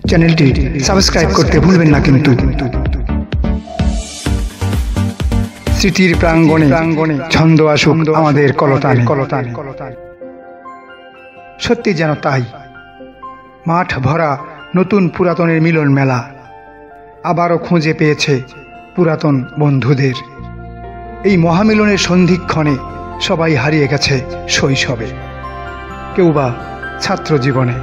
চ্যানেলটি সাবস্ক্রাইব করতে ভুলবেন না কিন্তু। স্মৃতির প্রাঙ্গণে ছন্দ আসুক আমাদের কলতানে। সত্যি যেন তাই, মাঠ ভরা নতুন পুরাতনের মিলন মেলা আবারও খুঁজে পেয়েছে পুরাতন বন্ধুদের। এই মহামিলনের সন্ধিক্ষণে সবাই হারিয়ে গেছে শৈশবে, কেউ বা ছাত্র জীবনে।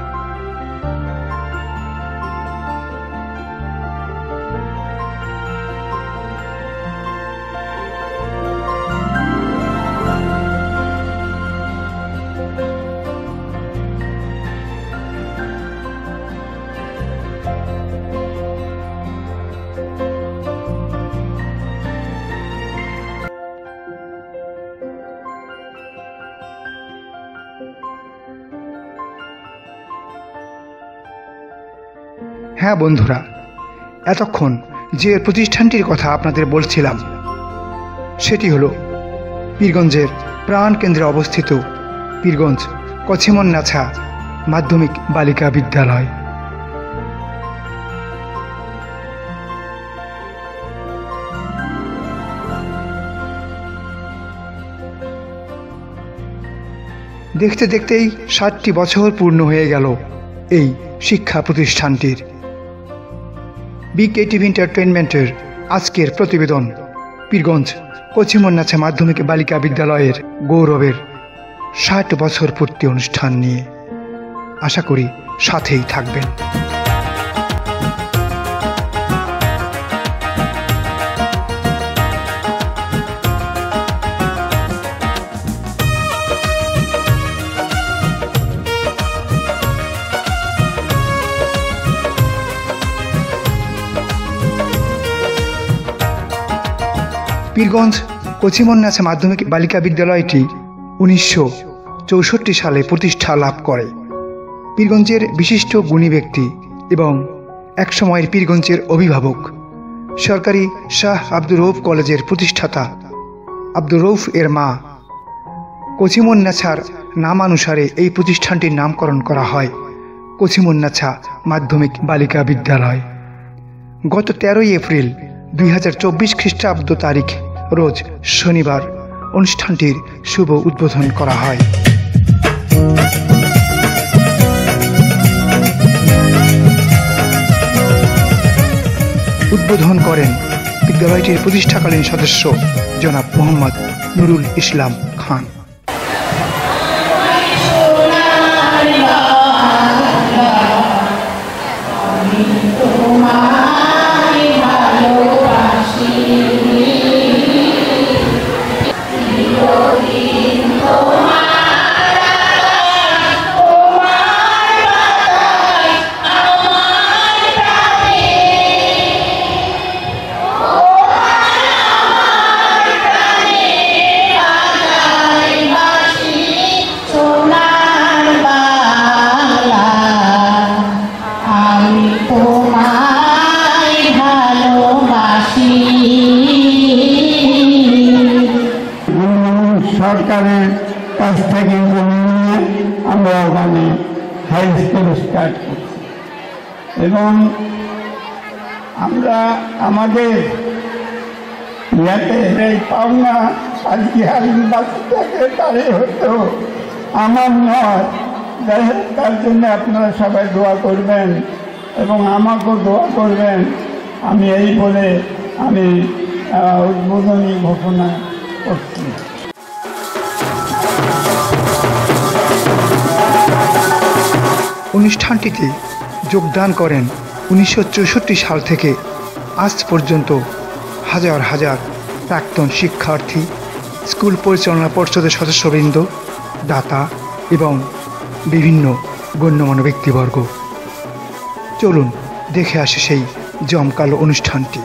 হ্যাঁ বন্ধুরা, এতক্ষণ যে প্রতিষ্ঠানটির কথা আপনাদের বলছিলাম সেটি হলো পীরগঞ্জের প্রাণকেন্দ্রে অবস্থিত পীরগঞ্জ কচিমন্নাছা মাধ্যমিক বালিকা বিদ্যালয়। দেখতে দেখতেই 60টি বছর পূর্ণ হয়ে গেল এই শিক্ষা প্রতিষ্ঠানটির। বিকেটিভি এন্টারটেইনমেন্টের আজকের প্রতিবেদন পীরগঞ্জ কচিমন্নাছা মাধ্যমিক বালিকা বিদ্যালয়ের গৌরবের 60 বছর পূর্তি অনুষ্ঠান নিয়ে। আশা করি সাথেই থাকবেন। পীরগঞ্জ কচিমন্নাছা মাধ্যমিক বালিকা বিদ্যালয়টি 1964 সালে প্রতিষ্ঠা লাভ করে। পীরগঞ্জের বিশিষ্ট গুণী ব্যক্তি এবং একসময়ের পীরগঞ্জের অভিভাবক সরকারি শাহ আব্দুর রউফ কলেজের প্রতিষ্ঠাতা আব্দুর রউফ এর মা কচিমন্নাছার নামানুসারে এই প্রতিষ্ঠানটির নামকরণ করা হয় কচিমন্নাছা মাধ্যমিক বালিকা বিদ্যালয়। গত 13 এপ্রিল 2024 খ্রিস্টাব্দ তারিখ রোজ শনিবার অনুষ্ঠানটির শুভ উদ্বোধন করা হয়। উদ্বোধন করেন বিদ্যালয়টির প্রতিষ্ঠাকালীন সদস্য জনাব মোহাম্মদ নুরুল ইসলাম খান। সরকারের কাছ থেকে আমরা ওখানে হাই স্কুল স্টার্ট করছি এবং আমরা আমাদের ইয়াতে এই পাওনা আজকে বাচ্চাকে তারে হতো আমার নয়, যাই হোক তার জন্য আপনারা সবাই দোয়া করবেন এবং আমাকেও দোয়া করবেন। আমি এই বলে আমি উদ্বোধনী ঘোষণা করছি। অনুষ্ঠানটিতে যোগদান করেন 1964 সাল থেকে আজ পর্যন্ত হাজার হাজার প্রাক্তন শিক্ষার্থী, স্কুল পরিচালনা পর্ষদের সদস্যবৃন্দ, দাতা এবং বিভিন্ন গণ্যমান্য ব্যক্তিবর্গ। চলুন দেখে আসে সেই জমকালো অনুষ্ঠানটি।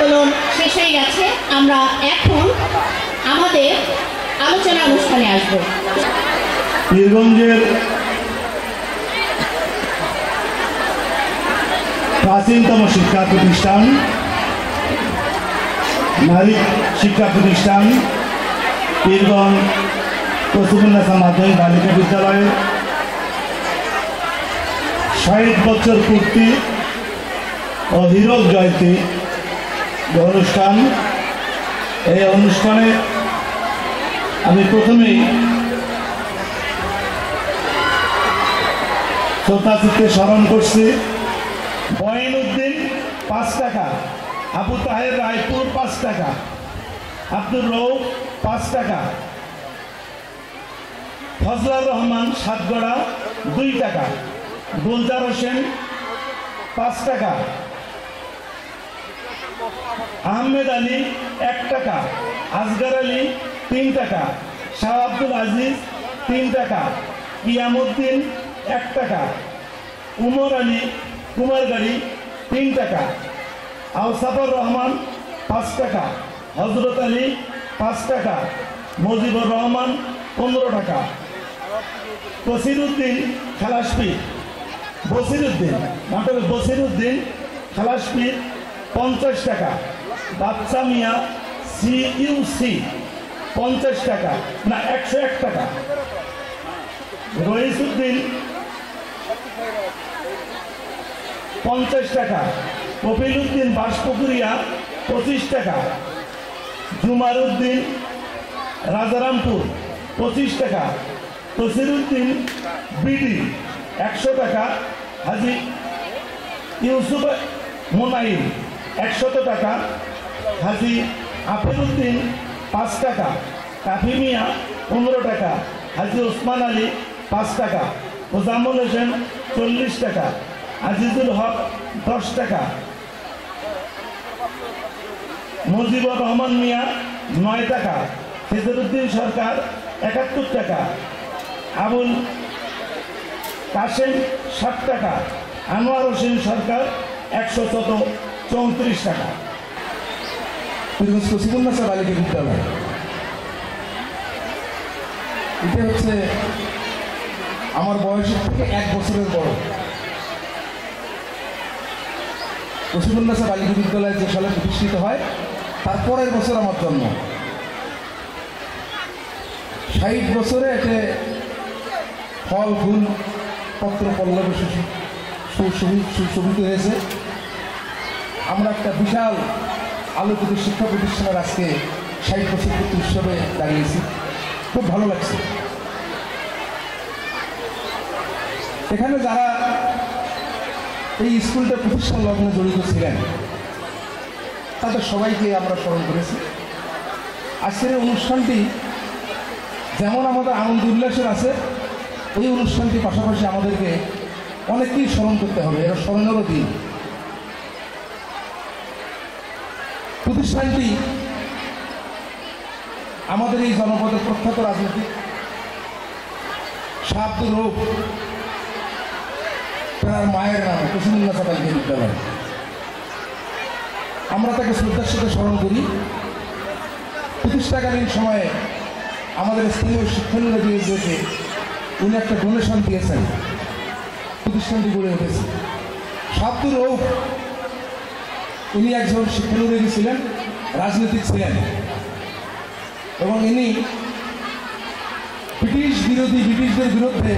আন্দোলন শেষ হয়ে গেছে। আমরা এখন আমাদের আলোচনা অনুষ্ঠানে আসব। পীরগঞ্জের প্রাচীনতম শিক্ষা প্রতিষ্ঠান, নারী শিক্ষা প্রতিষ্ঠান পীরগঞ্জ কসিমুন্নেছা মাধ্যমিক বালিকা বিদ্যালয়ের ৬০ বছর পূর্তি ও হীরক জয়ন্তী যে অনুষ্ঠান, এই অনুষ্ঠানে আমি প্রথমেই শ্রদ্ধাচিত্তে স্মরণ করছি বয়েনউদ্দিন ৫ টাকা, আবু তাহের রায়পুর ৫ টাকা, আব্দুর রৌফ ৫ টাকা, ফজলার রহমান সাতগড়া ২ টাকা, গুলজার হোসেন ৫ টাকা, আহমেদ আলী ১ টাকা, আসগার আলী ৩ টাকা, শাহ আব্দুল আজিজ ৩ টাকা, কিয়ামউদ্দিন ১ টাকা, উমর আলী কুমারগাড়ি ৩ টাকা, আওসাফর রহমান ৫ টাকা, হজরত আলী ৫ টাকা, মুজিবুর রহমান ১৫ টাকা, বসিরউদ্দিন খালাসপীর, বসিরউদ্দিন খালাসপীর ৫০ টাকা, বাদশা মিয়া CUC ৫০ টাকা, না ১০১ টাকা, রইসউদ্দিন ৫০ টাকা, কপিলউদ্দিন বাসপুকুরিয়া ২৫ টাকা, জুমারউদ্দিন রাজারামপুর ২৫ টাকা, তসিরউদ্দিন বিডি ১০০ টাকা, হাজি ইউসুফ মোনাইম ১০০ টাকা, হাজি আফিরউদ্দিন ৫ টাকা, কাফি মিয়া ১৫ টাকা, হাজি ওসমান আলী ৫ টাকা, মোজাম্মল হোসেন ৪০ টাকা, আজিজুল হক ১০ টাকা, মুজিবুর রহমান মিয়া ৯ টাকা, ফিজরউদ্দিন সরকার ৭১ টাকা, আবুল কাশেম ৬০ টাকা, আনোয়ার হোসেন সরকার ১৩৪ টাকা। পীরগঞ্জ কসিমুন্নেছা বালিকা বিদ্যালয়, এটা হচ্ছে আমার বয়সের থেকে ১ বছরের বড়। কসিমুন্নেছা বালিকা বিদ্যালয় যে সালে প্রতিষ্ঠিত হয় তার পরের বছর আমার জন্ম। ৬০ বছরে এতে ফল ফুল পত্র পল্লবে সুশোভিত হয়েছে। আমরা একটা বিশাল আলোকিত শিক্ষা প্রতিষ্ঠানের আজকে ৬০ বছর পূর্তি উৎসবে দাঁড়িয়েছি, খুব ভালো লাগছে। এখানে যারা এই স্কুলটা প্রতিষ্ঠান লগ্নে জড়িত ছিলেন তাদের সবাইকে আমরা স্মরণ করেছি। আজকের এই অনুষ্ঠানটি যেমন আমাদের আনন্দ উল্লাসের আছে, এই অনুষ্ঠানটির পাশাপাশি আমাদেরকে অনেককেই স্মরণ করতে হবে, এরা স্মরণেরও দিন। প্রতিষ্ঠানটি আমাদের এই জনপদের প্রখ্যাত রাজনীতিক শাহ আব্দুর রৌফ তার মায়ের নাম কসিমুন্নেছা বালিকা বিদ্যালয়। আমরা তাকে শ্রদ্ধার সাথে স্মরণ করি। প্রতিষ্ঠাকালীন সময়ে আমাদের স্থানীয় শিক্ষানুরাগীদেরকে উনি একটা ডোনেশন দিয়েছেন, প্রতিষ্ঠানটি গড়ে উঠেছে। শাহ আব্দুর রৌফ উনি একজন শিক্ষানুরাগী ছিলেন, রাজনীতিক ছিলেন, এবং ইনি ব্রিটিশদের বিরুদ্ধে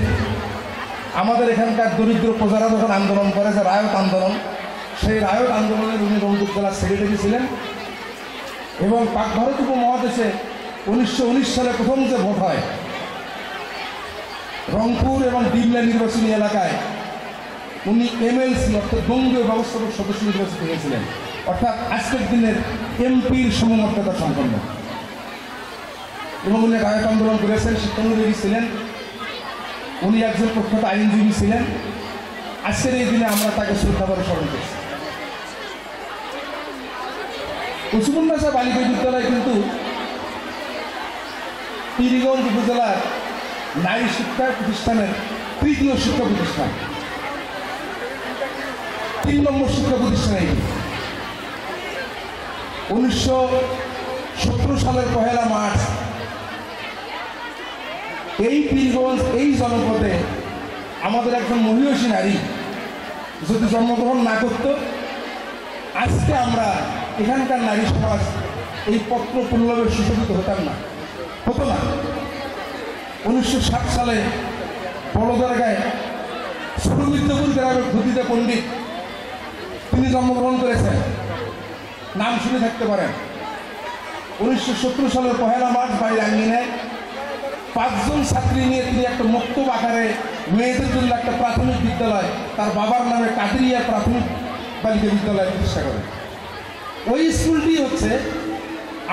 আমাদের এখানকার দরিদ্র প্রজারা যখন আন্দোলন করে, যে রায়ত আন্দোলন, সেই রায়ত আন্দোলনের উনি রংপুর জেলার সেক্রেটারি ছিলেন। এবং পাক ভারত উপমহাদেশে 1919 সালে প্রথম যে ভোট হয়, রংপুর এবং ডিমলা নির্বাচনী এলাকায় উনি MLC অর্থাৎ বঙ্গীয় ব্যবস্থাপক সদস্য নির্বাচিত হয়েছিলেন, অর্থাৎ আজকের দিনের এমপির সমমর্যাদা সম্পন্ন। এবং উনি রায়ত আন্দোলন করেছেন, শিক্ষানুরাগী ছিলেন, উনি একজন প্রখ্যাত আইনজীবী ছিলেন। আজকের এই দিনে আমরা তাকে শ্রদ্ধাভরে স্মরণ করছি। কসিমুন্নেছা বালিকা বিদ্যালয় কিন্তু পীরগঞ্জ উপজেলার নারী শিক্ষা প্রতিষ্ঠানের ৩য় শিক্ষা প্রতিষ্ঠান, ৩ নম্বর শিক্ষা প্রতিষ্ঠান। 1917 সালের 1 মার্চ এই পীরগঞ্জ এই জনপদে আমাদের একজন মহিষী নারী যদি জন্মগ্রহণ না করত, আজকে আমরা এখানকার নারী সমাজ এই পত্র পল্লবে সুশোভিত হতাম না, হতো না। 1960 সালে বড়দরগায় সুরবিদ্যপুর গ্রামের ক্ষুদিতা পণ্ডিত তিনি জন্মগ্রহণ করেছেন, নাম শুনে থাকতে পারেন। 1917 সালের 1 মার্চ বাড়ির আঙ্গিনায় 5 জন ছাত্রী নিয়ে তিনি একটা মক্তব আকারে মেয়েদের জন্য একটা প্রাথমিক বিদ্যালয়, তার বাবার নামে কাদেরিয়া প্রাথমিক বালিকা বিদ্যালয় প্রতিষ্ঠা করেন। ওই স্কুলটি হচ্ছে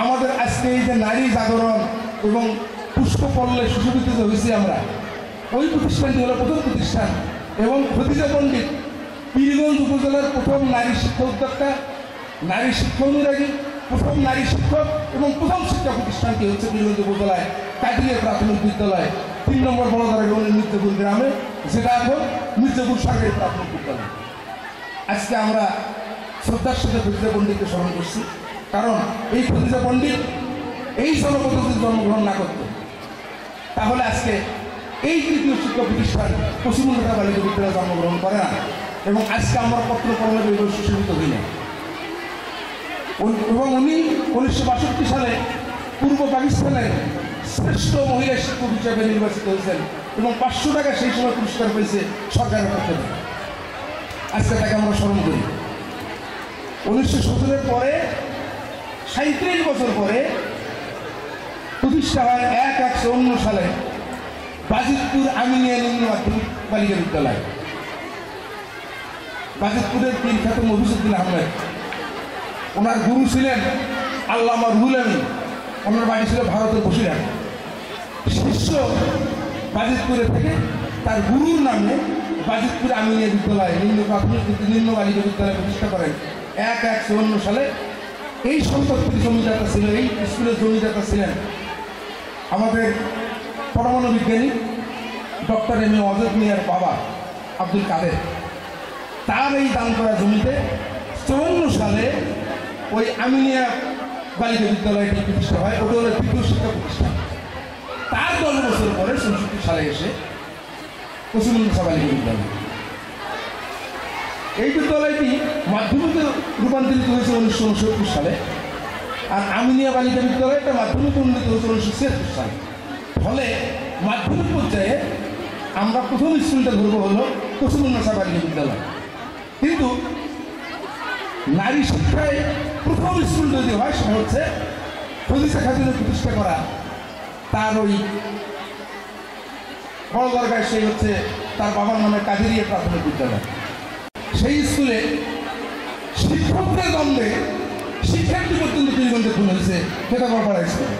আমাদের আজকে এই যে নারী জাগরণ এবং পুষ্পপল্লে সুশোভিত যে হয়েছি আমরা, ওই প্রতিষ্ঠানটি হলো প্রথম প্রতিষ্ঠান। এবং খদিজা পণ্ডিত পীরগঞ্জ উপজেলার প্রথম নারী শিক্ষা উদ্যোক্তা, নারী শিক্ষা অনুরাগী, প্রথম নারী শিক্ষক এবং প্রথম শিক্ষা প্রতিষ্ঠানটি হচ্ছে পীরগঞ্জ উপজেলায় কাদেরিয়া প্রাথমিক বিদ্যালয় 3 নম্বর বড়দরগা মির্জাপুর গ্রামে, যেটা এখন মির্জাপুর সরকারি প্রাথমিক বিদ্যালয়। আজকে আমরা শ্রদ্ধার সাথে খদিজা পণ্ডিতকে স্মরণ করছি, কারণ এই খদিজা পণ্ডিত এই জনপদে যদি জন্মগ্রহণ না করত, তাহলে আজকে এই তৃতীয় শিক্ষা প্রতিষ্ঠান পশ্চিমবঙ্গ বালিকা বিদ্যালয়ে জন্মগ্রহণ করে না, এবং আজকে আমরা পত্র পল্লবে সুশোভিত হই না। এবং উনি 1962 সালে পূর্ব পাকিস্তানের শ্রেষ্ঠ মহিলা শিক্ষক হিসেবে নির্বাচিত হয়েছেন এবং 500 টাকা সেই সময় পুরস্কার পেয়েছে সরকারের পক্ষ থেকে। আজকে তাকে আমরা স্মরণ করি। 1917 পরে 37 বছর পরে প্রতিষ্ঠা হয় 1/154 সালে বাজিতপুর আমিনিয়া নিম্ন মাধ্যমিক বালিকা বিদ্যালয়। বাজিতপুরের পীর খাতুন মফিজউদ্দিন আহমেদ, ওনার গুরু ছিলেন আল্লামা রুহুল আমিন, ওনার বাড়ি ছিল ভারতের বসিরহাট। শিষ্য বাজিতপুরে থেকে তার গুরুর নামে বাজিতপুর আমিনিয়া বিদ্যালয় নিম্ন প্রাথমিক নিম্ন বালিকা বিদ্যালয় প্রতিষ্ঠা করেন 1/154 সালে। এই সম্পত্তির জমিদাতা ছিল, এই স্কুলের জমিদাতা ছিলেন আমাদের পরমাণু বিজ্ঞানী ডক্টর এম এ অজদ মিয়ার বাবা আব্দুল কাদের। তার এই দান করা জমিতে 54 সালে ওই আমিনিয়া বালিকা বিদ্যালয়টি প্রতিষ্ঠা হয়। ওটা হলো তৃতীয় শিক্ষা প্রতিষ্ঠান। তার 10 বছর পরে 64 সালে এসে পশ্চিমবঙ্গ বালিকা বিদ্যালয়, এই বিদ্যালয়টি মাধ্যমিকে রূপান্তরিত হয়েছে 1969 সালে, আর আমিনিয়া বালিকা বিদ্যালয়টা মাধ্যমিকে উন্নীত হয়েছে 1976 সালে। ফলে মাধ্যমিক পর্যায়ে আমরা প্রথম স্কুলটা ধরবো হলো পশ্চিমবঙ্গ বালিকা বিদ্যালয়। কিন্তু নারী শিক্ষায় প্রথম স্কুল যদি হয় সেটা হচ্ছে খদিজা খাতুনের প্রতিষ্ঠা করা তার ওই বড়দরগায়, সেই হচ্ছে তার বাবার নামে কাদেরিয়া প্রাথমিক বিদ্যালয়। সেই স্কুলে শিক্ষকদের দ্বন্দ্বে শিক্ষার্থী পর্যন্ত পীরগঞ্জে খুন হয়েছে খেতাপাড়া স্কুলে।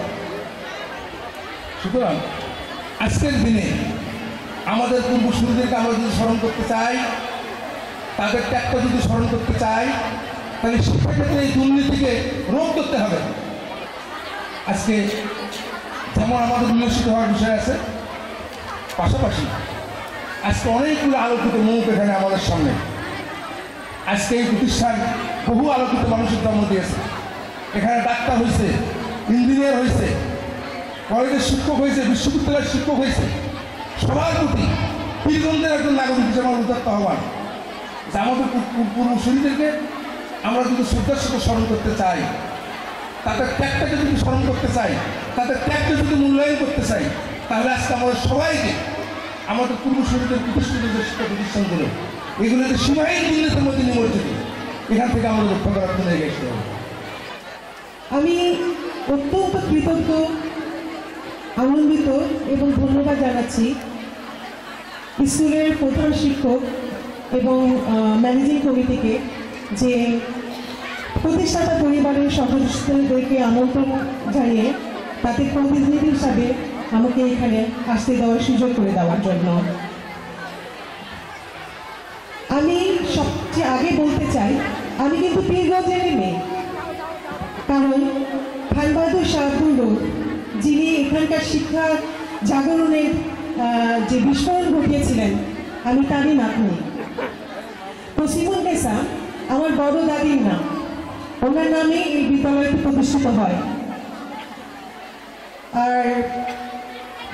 সুতরাং আজকের দিনে আমাদের পূর্বসূরীদেরকে আমরা যদি স্মরণ করতে চাই, তাদের ত্যাগটা যদি স্মরণ করতে চাই, তাহলে শিক্ষাক্ষেত্রে এই দুর্নীতিকে রোধ করতে হবে। আজকে যেমন আমাদের উন্নয়িত হওয়ার বিষয় আছে, পাশাপাশি আজকে অনেকগুলো আলোকিত মুখ এখানে আমাদের সামনে। আজকে এই প্রতিষ্ঠান বহু আলোকিত মানুষের জন্ম দিয়েছে। এখানে ডাক্তার হয়েছে, ইঞ্জিনিয়ার হয়েছে, কলেজের শিক্ষক হয়েছে, বিশ্ববিদ্যালয়ের শিক্ষক হয়েছে। সবার প্রতি পীরগঞ্জের একজন নাগরিক হিসেবে আমার উদাত্ত আহ্বান যে আমাদের পূর্বসূরীদেরকে আমরা যদি শ্রদ্ধার সাথে স্মরণ করতে চাই, তাদের ত্যাগটাকে যদি স্মরণ করতে চাই, তাদের ত্যাগকে যদি মূল্যায়ন করতে চাই, তাহলে আজকে আমাদের সবাইকে আমাদের পূর্বসূরীদের প্রতিষ্ঠিত যে শিক্ষা প্রতিষ্ঠানগুলো, এগুলোতে সীমাহীন দুর্নীতির মধ্যে নিমজ্জিত, এখান থেকে আমাদের রক্ষা করার জন্য এগিয়ে আসতে হবে। আমি অত্যন্ত কৃতজ্ঞ, আনন্দিত এবং ধন্যবাদ জানাচ্ছি স্কুলের প্রধান শিক্ষক এবং ম্যানেজিং কমিটিকে যে প্রতিষ্ঠাতা পরিবারের সদস্যদেরকে আমন্ত্রণ জানিয়ে তাদের প্রতিনিধি হিসাবে আমাকে এখানে আসতে দেওয়ার সুযোগ করে দেওয়ার জন্য। আমি সবচেয়ে আগে বলতে চাই, আমি কিন্তু পীরগঞ্জের মেয়ে, কারণ খান বাহাদুর শাহ আব্দুল, যিনি এখানকার শিক্ষা জাগরণের যে বিস্ফোরণ ঘটিয়েছিলেন, আমি তারই নাতনি। তসলিমুন্নেসা আমার বড় দাদির নাম। ওনার নামে এই বিদ্যালয়টি প্রতিষ্ঠিত হয়। আর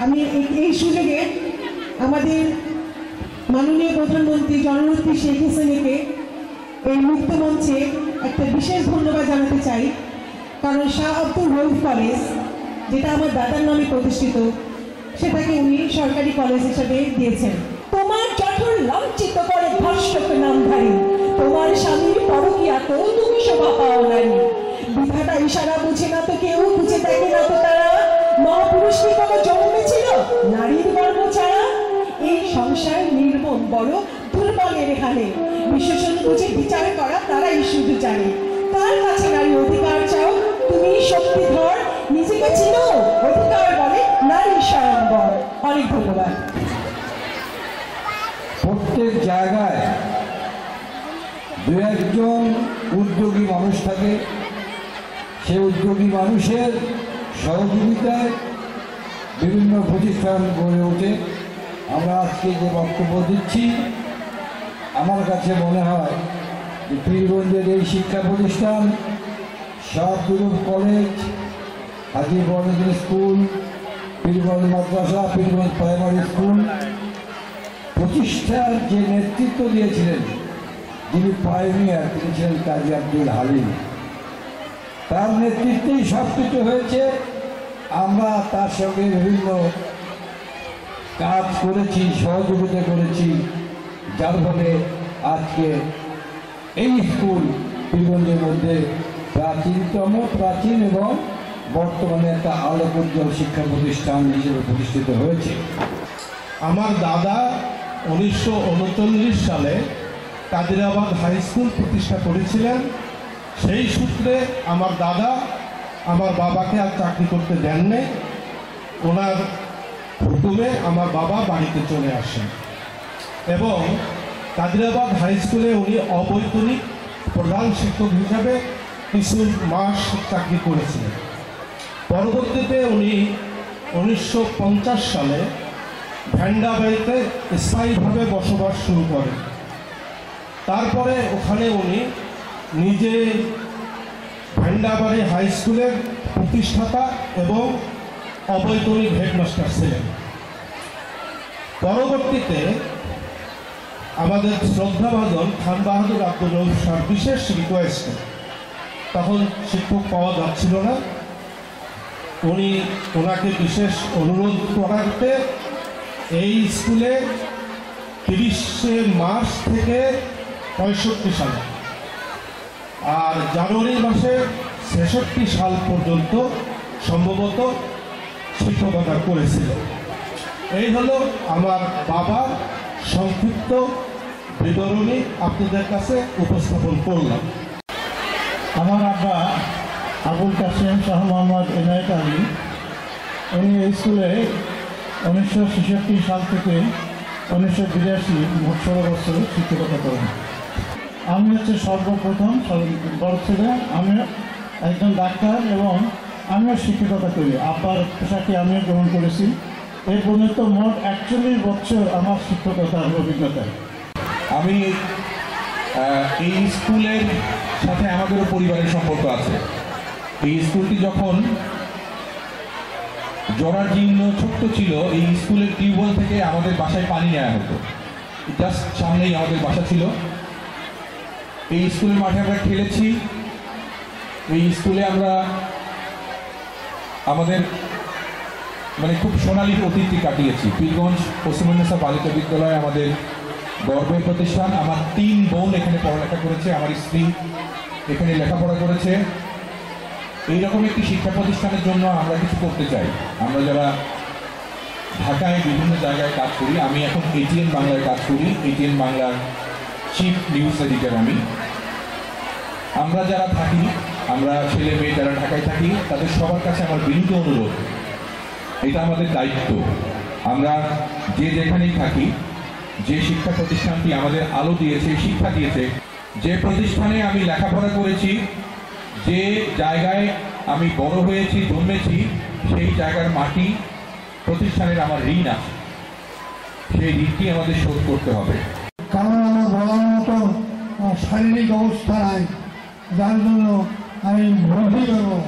আমি এই সুযোগে আমাদের মাননীয় প্রধানমন্ত্রী জননেত্রী শেখ হাসিনাকে এই মুক্ত মঞ্চে একটা বিশেষ ধন্যবাদ জানাতে চাই, কারণ শাহ আব্দুল রউফ কলেজ, যেটা আমার দাদার নামে প্রতিষ্ঠিত, সেটাকে উনি সরকারি কলেজ হিসেবে দিয়েছেন। তোমার জঠর লাঞ্ছিত করে ধর্ষক নামধারী, তোমার স্বামীর পরকীয়া তো তুমি শোভা পাও নারী। বিধাতা ইশারা বুঝে না তো কেউ, খুঁজে দেখে না তো তারা, মহাপুরুষ কি কোনো জন্মেছিল নারীর গর্ভ ছাড়া? এই সংসার নির্মম বড় দুর্বলের হালে, বিশেষণ বুঝে বিচার করা তারাই শুধু জানে। তার কাছে নারী অধিকার চাও, তুমি শক্তিধর, নিজেকে চিনো, অধিকার বলে নারী স্বয়ম্বর। অনেক ধন্যবাদ। প্রত্যেক জায়গায় দু একজন উদ্যোগী মানুষ থাকে, সে উদ্যোগী মানুষের সহযোগিতায় বিভিন্ন প্রতিষ্ঠান গড়ে ওঠে। আমরা আজকে যে বক্তব্য দিচ্ছি, আমার কাছে মনে হয় যে পীরগঞ্জের এই শিক্ষা প্রতিষ্ঠান, শাহ আব্দুল রউফ কলেজ, হাজী বরনদ্দিন স্কুল, পীরগঞ্জ মাদ্রাসা, পীরগঞ্জ প্রাইমারি স্কুল প্রতিষ্ঠার যে নেতৃত্ব দিয়েছিলেন, যিনি পাইনিয়ার, তিনি ছিলেন কাজী আব্দুল হালিম। তার নেতৃত্বেই সব কিছু হয়েছে। আমরা তার সঙ্গে বিভিন্ন কাজ করেছি, সহযোগিতা করেছি, যার ফলে আজকে এই স্কুল পীরগঞ্জের মধ্যে প্রাচীন এবং বর্তমানে একটা আলোকোজ্জ্বল শিক্ষা প্রতিষ্ঠান হিসেবে প্রতিষ্ঠিত হয়েছে। আমার দাদা 1939 সালে কাদিরাবাদ হাই স্কুল প্রতিষ্ঠা করেছিলেন। সেই সূত্রে আমার দাদা আমার বাবাকে আর চাকরি করতে দেননি। ওনার হুকুমে আমার বাবা বাড়িতে চলে আসেন এবং কাদিরাবাদ হাই স্কুলে উনি অবৈতনিক প্রধান শিক্ষক হিসাবে কিছু মাস চাকরি করেছিলেন। পরবর্তীতে উনি 1950 সালে ভ্যান্ডাবাড়িতে স্থায়ীভাবে বসবাস শুরু করেন। তারপরে ওখানে উনি নিজে ভ্যান্ডাবাড়ি হাই স্কুলের প্রতিষ্ঠাতা এবং অবৈতনিক হেডমাস্টার ছিলেন। পরবর্তীতে আমাদের শ্রদ্ধাভাজন খান বাহাদুর আব্দুল রউফ স্যার বিশেষ রিকোয়েস্টে, তখন শিক্ষক পাওয়া যাচ্ছিল না, ওনাকে বিশেষ অনুরোধ করাতে এই স্কুলে 30শে মার্চ থেকে 65 সালে আর জানুয়ারি মাসে 66 সাল পর্যন্ত সম্ভবত শিক্ষকতা করেছিলেন। এই হলো আমার বাবার সংক্ষিপ্ত বিবরণী আপনাদের কাছে উপস্থাপন করলাম। আমার আব্বা আবুল কাসেম শাহ মোহাম্মদ এনায়েত আলী, উনি এই স্কুলে 1966 সাল থেকে 1982 মোট 16 বছর শিক্ষকতা করেন। আমি হচ্ছে সর্বপ্রথম বড় ছেলে, আমি একজন ডাক্তার এবং আমিও শিক্ষকতা করি। আব্বার পেশাকে আমিও গ্রহণ করেছি। এই পর্যন্ত মোট 41 বছর আমার শিক্ষকতার অভিজ্ঞতা। আমি এই স্কুলের সাথে আমাদেরও পরিবারের সম্পর্ক আছে। এই স্কুলটি যখন জরাজীর্ণ ছোট্ট ছিল, এই স্কুলের টিউবওয়েল থেকে আমাদের বাসায় পানি নেওয়া হতো। জাস্ট সামনেই আমাদের বাসা ছিল। এই স্কুলের মাঠে আমরা খেলেছি। এই স্কুলে আমরা আমাদের খুব সোনালী অতীতটি কাটিয়েছি। পীরগঞ্জ পশ্চিমবঙ্গ বালিকা বিদ্যালয় আমাদের গর্বের প্রতিষ্ঠান। আমার 3 বোন এখানে পড়ালেখা করেছে, আমার স্ত্রী এখানে লেখাপড়া করেছে। এইরকম একটি শিক্ষা প্রতিষ্ঠানের জন্য আমরা কিছু করতে চাই। আমরা যারা ঢাকায় বিভিন্ন জায়গায় কাজ করি, আমি এখন ATN বাংলায় কাজ করি, ATN বাংলার চিফ নিউজ এডিটর আমি। আমরা যারা থাকি, আমরা ছেলে মেয়ে যারা ঢাকায় থাকি, তাদের সবার কাছে আমার বিনীত অনুরোধ, এটা আমাদের দায়িত্ব। আমরা যে যেখানেই থাকি, যে শিক্ষা প্রতিষ্ঠানটি আমাদের আলো দিয়েছে, শিক্ষা দিয়েছে, যে প্রতিষ্ঠানে আমি লেখাপড়া করেছি, যে জায়গায় আমি বড় হয়েছি, জন্মেছি, সেই জায়গার মাটি প্রতিষ্ঠানের আমার ঋণ আছে। সেই ঋণটি আমাদের শোধ করতে হবে। কারণ আমার বলার মতো শারীরিক অবস্থা নাই, যার জন্য আমি ভর্তি করবো।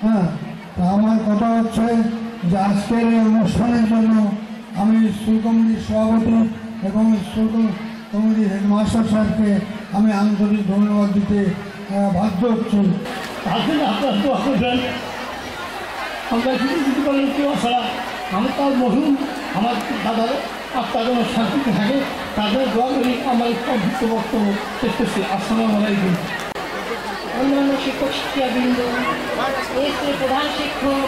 হ্যাঁ, তো আমার কথা হচ্ছে যে আজকের এই অনুষ্ঠানের জন্য আমি স্কুল কমিটির সভাপতি এবং স্কুল কমিটির হেডমাস্টার সাহেবকে আমি আন্তরিক ধন্যবাদ দিতে বাধ্য হচ্ছি। আসলে আপনার দোয়া করবেন, আমরা কিছু কিছু বলেন কেউ ছাড়া আমি তার মহুম আমার দাদার আত্মা যেন শান্তিতে থাকে, তাদের দোয়া করি। আমার সংক্ষিপ্ত বক্তব্য শেষ করছি। আসসালামু আলাইকুম। অন্যান্য শিক্ষক শিক্ষিকাবৃন্দ, এর প্রধান শিক্ষক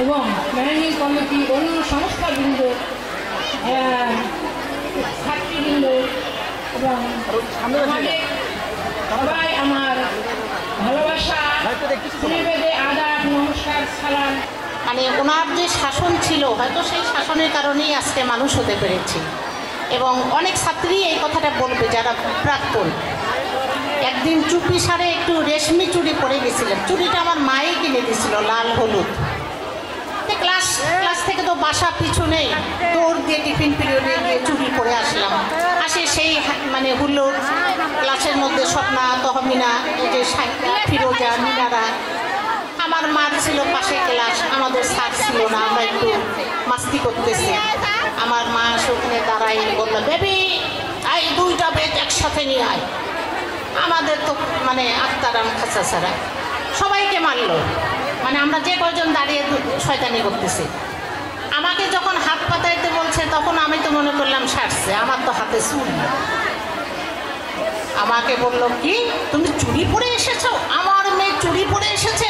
এবং ম্যানেজিং কমিটি, অন্য সংস্থাবৃন্দ, ছাত্রীবৃন্দ এবং আমাদের সবাই আমার ভালোবাসা, শ্রীবেদে আদাব, নমস্কার, সালাম। মানে ওনার যে শাসন ছিল, হয়তো সেই শাসনের কারণেই আজকে মানুষ হতে পেরেছি। এবং অনেক ছাত্রী এই কথাটা বলবে যারা প্রাক্তন। একদিন চুপি সারে একটু রেশমি চুড়ি পরে গেছিলাম, চুড়িটা আমার মাই কিনে দিয়েছিল লাল হলুদ। ক্লাস থেকে তো বাসা পিছু নেই, দৌড় দিয়ে টিফিন পিরিয়ডে গিয়ে চুড়ি পরে আসলাম। আসে সেই মানে হুল্লোড়, ক্লাসের মধ্যে স্বপ্না, তহমিনা, এই যে ফিরোজা, মিনারা। আমার মার ছিল পাশে ক্লাস, আমাদের স্যার ছিল না, আমরা একটু মাস্তি করতেছি। আমার মা ওখানে দাঁড়াই বললো, বেবি এই দুইটা বেদ একসাথে নিয়ে আয়। আমাদের তো মানে আত্মারাম খাঁচা ছাড়া সবাইকে মারলো, মানে আমরা যে কয়জন দাঁড়িয়ে শয়তানি করতেছি। আমাকে যখন হাত পাতাইতে বলছে তখন আমি তো মনে করলাম সারছে, আমার তো হাতে চুড়ি। আমাকে বললো, কি তুমি চুড়ি পরে এসেছো? আমার মেয়ে চুড়ি পরে এসেছে।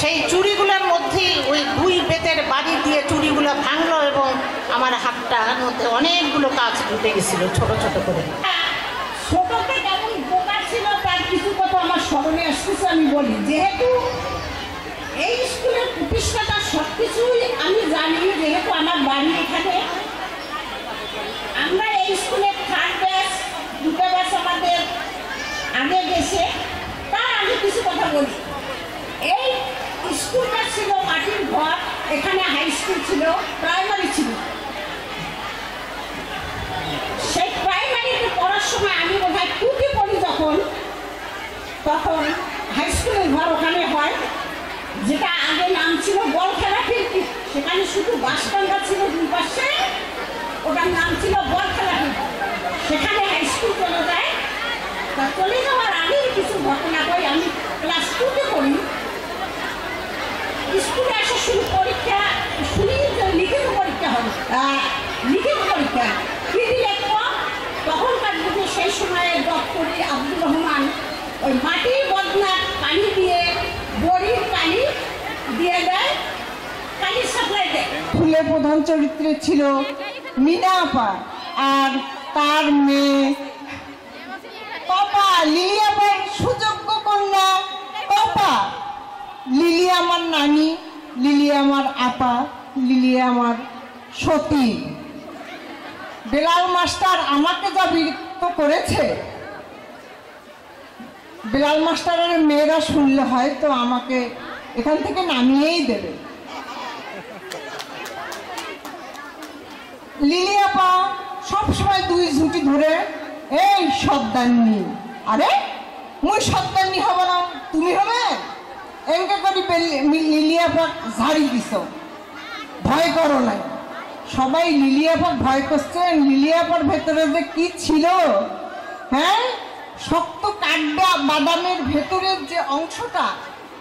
সেই চুড়িগুলোর মধ্যেই ওই দুই বেতের বাড়ি দিয়ে চুড়িগুলো ভাঙলো এবং আমার হাতটার মধ্যে অনেকগুলো কাজ ঢুকে গেছিল ছোট ছোট করে। ছোটতে কেমন বোকা ছিল তার কিছু কথা আমার স্মরণে আসতেছে, আমি বলি। যেহেতু এই স্কুলের প্রতিষ্ঠাতা সব কিছুই আমি জানি, যেহেতু আমার বাড়ি এখানে, আমরা এই স্কুলের থার্ড ব্যাচ, দুটো ব্যাচ আমাদের আগে গেছে। তার আমি কিছু কথা বলি। এই স্কুলটা ছিল মাটির ঘর, এখানে হাই স্কুল ছিল, প্রাইমারি ছিল। সেই প্রাইমারিতে পড়ার সময় আমি বোধহয় টুকে পড়ি যখন, তখন হাই স্কুলের ঘর ওখানে হয়, যেটা আগে নাম ছিল বল খেলা ফিল্ড। সেখানে শুধু বাসটাঙ্গা ছিল দুই পাশে, ওটার নাম ছিল বল খেলা ফিল্ড। সেখানে হাই স্কুল চলে যায়। তা চলে যাওয়ার আগে কিছু ঘটনা কই। আমি ক্লাস 2-তে পড়ি, স্কুলে আসা শুরু পরীক্ষা শুনি যে লিখিত পরীক্ষা হবে। লিখিত পরীক্ষা কি দিলে তখনকার যুগে সেই সময়ে ডক্টরি আব্দুর রহমান ওই মাটির বদনা পানি দিয়ে বড়ির পানি দিয়ে দেয়, পানির সাপ্লাই দেয়। ফুলে প্রধান চরিত্রে ছিল মিনা আপা আর তার মেয়ে পাপা, লিলি আপার সুযোগ্য কন্যা পাপা। লিলি আমার নানি, লিলি আমার আপা, লিলি আমার সতী। বেলাল মাস্টার আমাকে যা বিরক্ত করেছে, বেলাল মাস্টারের মেয়েরা শুনলে হয়তো আমাকে এখান থেকে নামিয়েই দেবে। লিলি আপা সবসময় দুই ঝুঁটি ধরে, এই সর্দারনি, আরে মুই সর্দারনি হব না, তুমি হবে। এনকে করি লিলি আপা ঝাড়ি দিছ, ভয় করো নাই। সবাই লিলি আপার ভয় করছেন। লিলি আপার ভেতরে যে কি ছিল, হ্যাঁ, শক্ত কাড্ডা বাদামের ভেতরের যে অংশটা,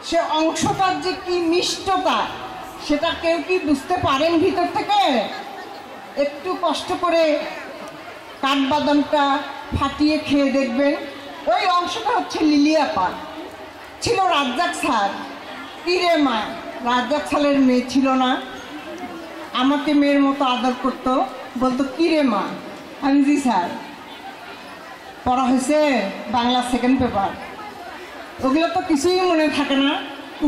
সে অংশটার যে কি মিষ্টতা, সেটা কেউ কি বুঝতে পারেন ভিতর থেকে? একটু কষ্ট করে কাঠবাদামটা ফাটিয়ে খেয়ে দেখবেন, ওই অংশটা হচ্ছে লিলি আপার। ছিল রাজ্জাক স্যার, কিরে মা, রাজ্জাক স্যারের মেয়ে ছিল না, আমাকে মেয়ের মতো আদর করতো, বলতো কিরে মা। আমি জি স্যার। পড়া হয়েছে বাংলা সেকেন্ড পেপার, ওগুলো তো কিছুই মনে থাকে না,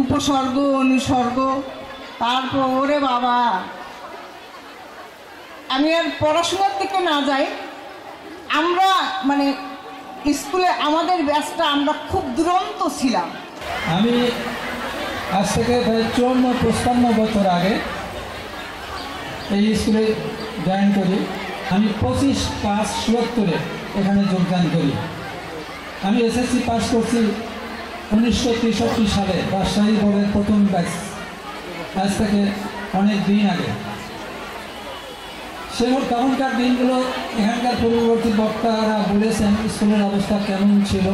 উপসর্গ অনুসর্গ। তারপর ওরে বাবা, আমি আর পড়াশোনার দিকে না যাই। আমরা মানে স্কুলে আমাদের ব্যাচটা আমরা খুব দুরন্ত ছিলাম। আমি আজ থেকে প্রায় 54-55 বছর আগে এই স্কুলে জয়েন করি। আমি 25/5/77 এখানে যোগদান করি। আমি এসএসসি পাস করছি 1963 সালে রাজশাহী বোর্ডের প্রথম ব্যাচ, আজ থেকে অনেক দিন আগে। তখনকার দিনগুলো এখানকার পূর্ববর্তী বক্তারা বলেছেন স্কুলের অবস্থা কেমন ছিল।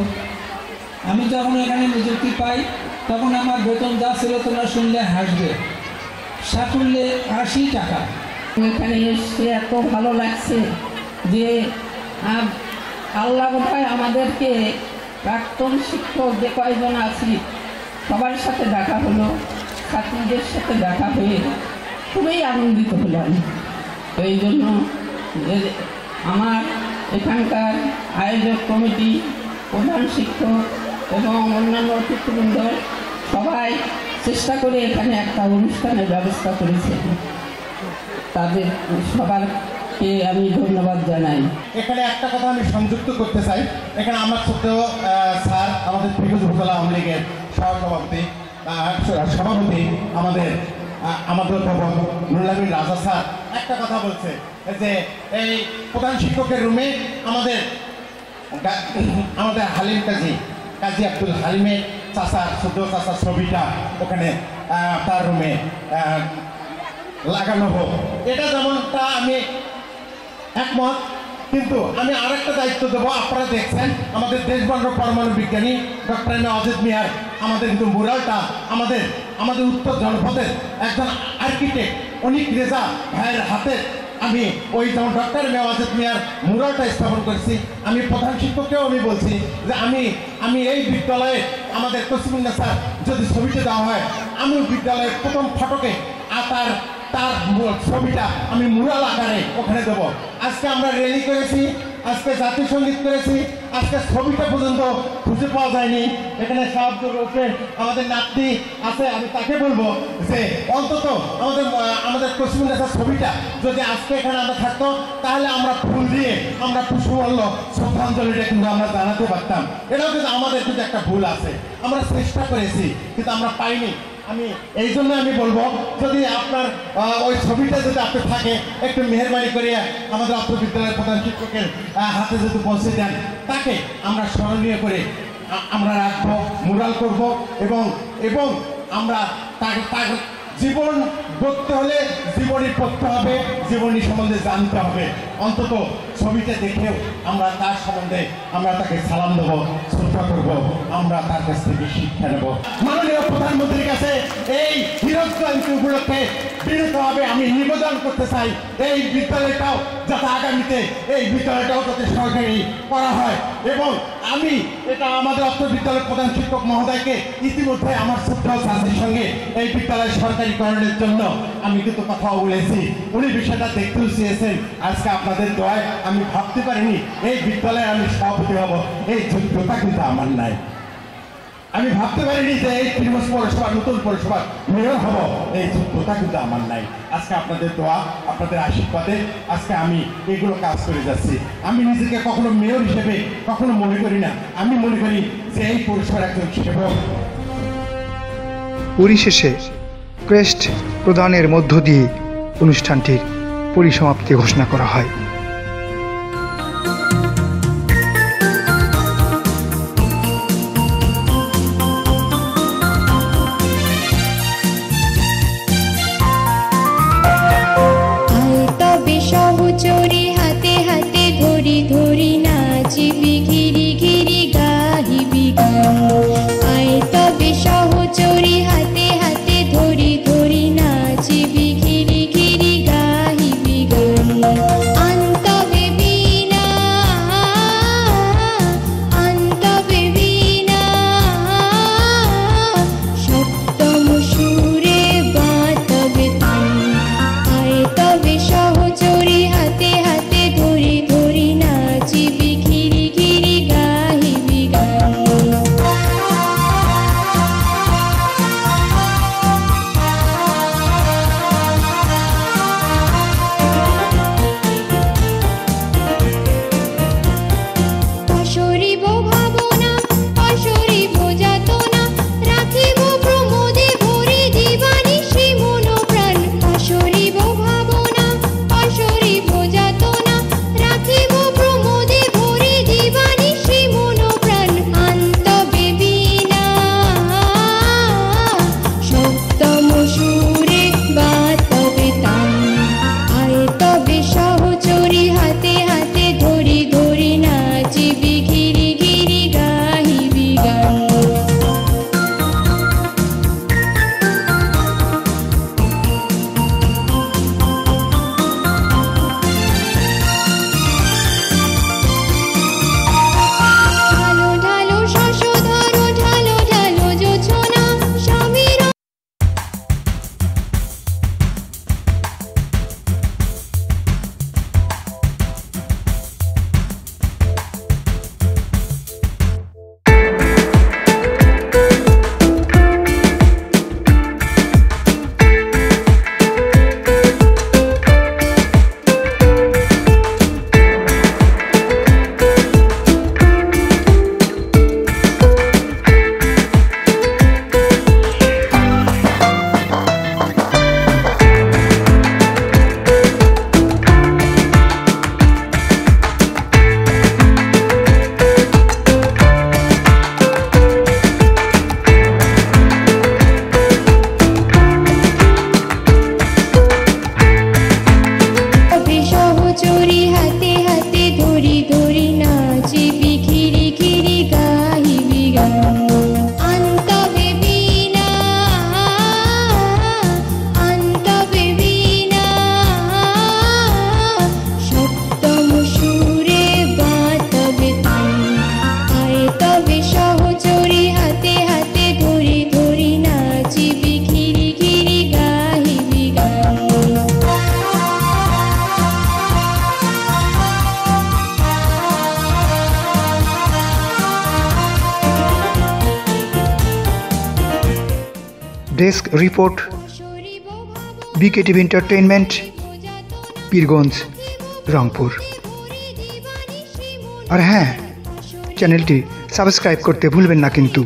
আমি যখন এখানে নিযুক্তি পাই তখন আমার বেতন যা ছিল তোমরা শুনলে হাসবে, সাকুল্যে 80 টাকা। এখানে এসে এত ভালো লাগছে যে আল্লাহ বোধহয় আমাদেরকে প্রাক্তন শিক্ষক যে কয়েকজন আছি সবার সাথে দেখা হলো, ছাত্রীদের সাথে দেখা হয়ে খুবই আনন্দিত হলাম। এই জন্য আমার এখানকার আয়োজক কমিটি, প্রধান শিক্ষক এবং অন্যান্য অতিথিবৃন্দ সবাই চেষ্টা করে এখানে একটা অনুষ্ঠানের ব্যবস্থা করেছে। তাদের সবাইকে আমি ধন্যবাদ জানাই। এখানে একটা কথা আমি সংযুক্ত করতে চাই। এখানে আমার ছোট্ট স্যার, আমাদের ফিরোজ উপজেলা আওয়ামী লীগের সভাপতি আমাদের অধ্যাপক নুরুল আমিন রাজা স্যার একটা কথা বলছে যে এই প্রধান শিক্ষকের রুমে আমাদের হালিম কাজী আব্দুল হালিমের চাচার ছোট চাচার ছবিটা ওখানে তার রুমে লাগানো হোক। এটা যেমনটা আমি একমত, কিন্তু আমি আরেকটা দায়িত্ব দেবো। আপনারা দেখছেন আমাদের দেশবন্ধ পরমাণু বিজ্ঞানী ডক্টর অজিত মিয়ার আমাদের কিন্তু মুরালটা আমাদের উত্তর জনপদের একজন আর্কিটেক্ট অনিক রেজা ভাইয়ের হাতে আমি ওই যেমন ডক্টর অজিত মিয়ার মুরালটা স্থাপন করেছি। আমি প্রধান শিক্ষককেও আমি বলছি যে আমি এই বিদ্যালয়ে আমাদের কসিমুন্না স্যার যদি ছবিটা দেওয়া হয়, আমি বিদ্যালয়ের প্রথম ফটকে তার ছবিটা আমি মুরাল আকারে ওখানে দেবো। আজকে আমরা র্যালি করেছি, আজকে জাতীয় সঙ্গীত করেছি, আজকে ছবিটা পর্যন্ত খুঁজে পাওয়া যায়নি। এখানে সাহায্য করতে আমাদের নাতনি আছে, আমি তাকে বলবো যে অন্তত আমাদের পশ্চিমবঙ্গের ছবিটা যদি আজকে এখানে আমরা থাকতো তাহলে আমরা ফুল দিয়ে আমরা পুষ্পমাল্য শ্রদ্ধাঞ্জলিটা কিন্তু আমরা জানাতে পারতাম। এটাও কিন্তু আমাদের কিন্তু একটা ভুল আছে, আমরা চেষ্টা করেছি কিন্তু আমরা পাইনি। আমি এই জন্য আমি বলবো যদি আপনার ওই ছবিটা যদি আপনি থাকে একটু মেহরবানি করে আমাদের অত্র বিদ্যালয়ের প্রধান শিক্ষকের হাতে যদি পৌঁছে দেন, তাকে আমরা স্মরণীয় করে আমরা রাখবো, মুরাল করব এবং আমরা তার জীবন গড়তে হলে জীবনী পড়তে হবে, জীবনী সম্বন্ধে জানতে হবে। অন্তত ছবিটা দেখেও আমরা তার সম্বন্ধে আমরা তাকে সালাম দেবো, শ্রদ্ধা করবো, আমরা তার কাছ থেকে শিক্ষা নেব। মাননীয় প্রধানমন্ত্রীর কাছে এই হিরোজ জয়ন্তী উপলক্ষে বিনীতভাবে আমি নিবেদন করতে চাই এই বিদ্যালয়টাও যাতে আগামীতে এই বিদ্যালয়টাও যাতে সরকারি করা হয়। এবং আমি এটা আমাদের অত্র বিদ্যালয়ের প্রধান শিক্ষক মহোদয়কে ইতিমধ্যে আমার ছোট্ট ছাত্রীর সঙ্গে এই বিদ্যালয় সরকারিকরণের জন্য আমি কিন্তু কথাও বলেছি। উনি বিষয়টা দেখতেও চেয়েছেন। আজকে আপনাদের দোয়ায় আমি ভাবতে পারিনি এই বিদ্যালয়ে আমি সভাপতি হব, এই যোগ্যতা কিন্তু আমার নাই। আমি ভাবতে পারিনি যে এই ত্রিভুজ পৌরসভা নতুন পৌরসভার মেয়র হব, এই যোগ্যতা কিন্তু আমার নাই। আজকে আপনাদের দোয়া, আপনাদের আশীর্বাদে আজকে আমি এগুলো কাজ করে যাচ্ছি। আমি নিজেকে কখনো মেয়র হিসেবে কখনো মনে করি না, আমি মনে করি যে এই পৌরসভার একজন সেবক। পরিশেষে ক্রেস্ট প্রদানের মধ্য দিয়ে অনুষ্ঠানটির পরিসমাপ্তি ঘোষণা করা হয়। চোরি হাতে হাতে ধরি ধরি নাচিবি ঘিরি ঘিরি গাহিবি গান। আয় তবে সহচরি হাতে হাতে ধরি ধরি নাচিবি ঘিরি ঘিরি গাহিবি গান। আন্তবে বীণা আন্তবে বীণা সপ্তম সুরে বাতবে তান। আয় তবে সহচরি হাতে হাতে ধরি ধরি নাচিবি ঘিরি ঘিরি গাহিবি গান। Desk report, B K TV entertainment, Pirganj, Rangpur. আর হ্যাঁ, চ্যানেলটি সাবস্ক্রাইব করতে ভুলবেন না কিন্তু।